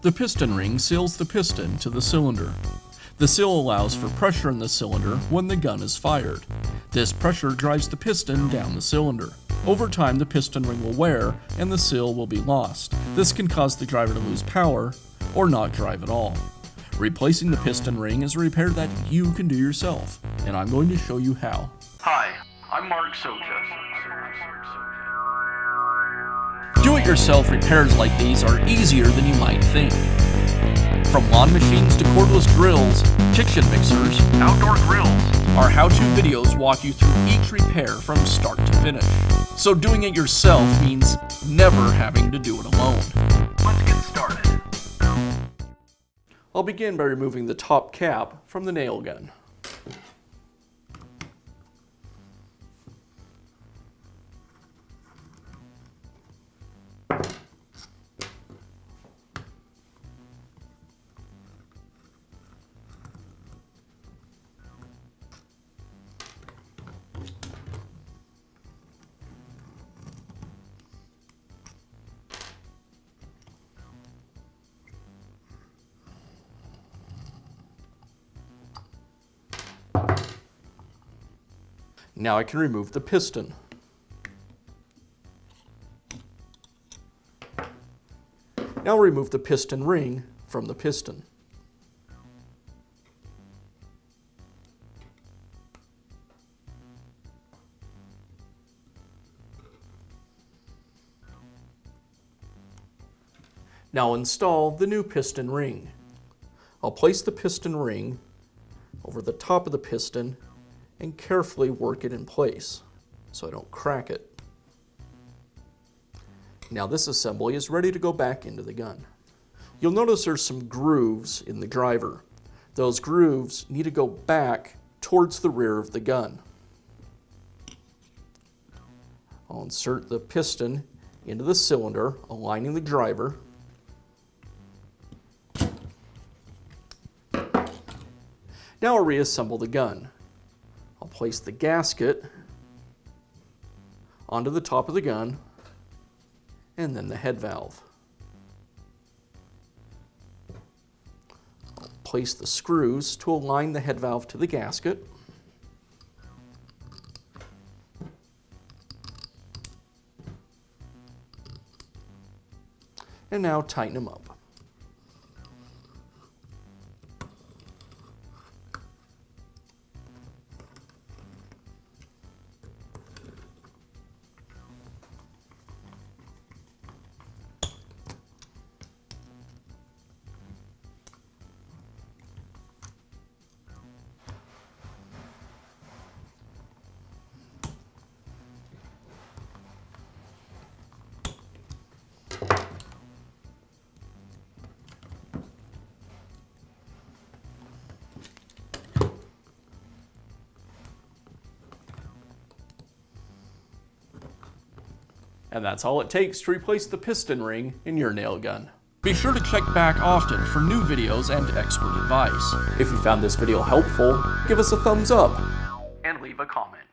The piston ring seals the piston to the cylinder. The seal allows for pressure in the cylinder when the gun is fired. This pressure drives the piston down the cylinder. Over time, the piston ring will wear and the seal will be lost. This can cause the driver to lose power or not drive at all. Replacing the piston ring is a repair that you can do yourself, and I'm going to show you how. Hi, I'm Mark Socha. Do-it-yourself repairs like these are easier than you might think. From lawn machines to cordless drills, kitchen mixers, Outdoor grills. our how-to videos walk you through each repair from start to finish. So doing it yourself means never having to do it alone. Let's get started. I'll begin by removing the top cap from the nail gun. Now I can remove the piston. Now remove the piston ring from the piston. Now install the new piston ring. I'll place the piston ring over the top of the piston and carefully work it in place so I don't crack it. Now this assembly is ready to go back into the gun. You'll notice there's some grooves in the driver. Those grooves need to go back towards the rear of the gun. I'll insert the piston into the cylinder, aligning the driver. Now I'll reassemble the gun. I'll place the gasket onto the top of the gun and then the head valve. I'll place the screws to align the head valve to the gasket. And now tighten them up. And that's all it takes to replace the piston ring in your nail gun. Be sure to check back often for new videos and expert advice. If you found this video helpful, give us a thumbs up And leave a comment.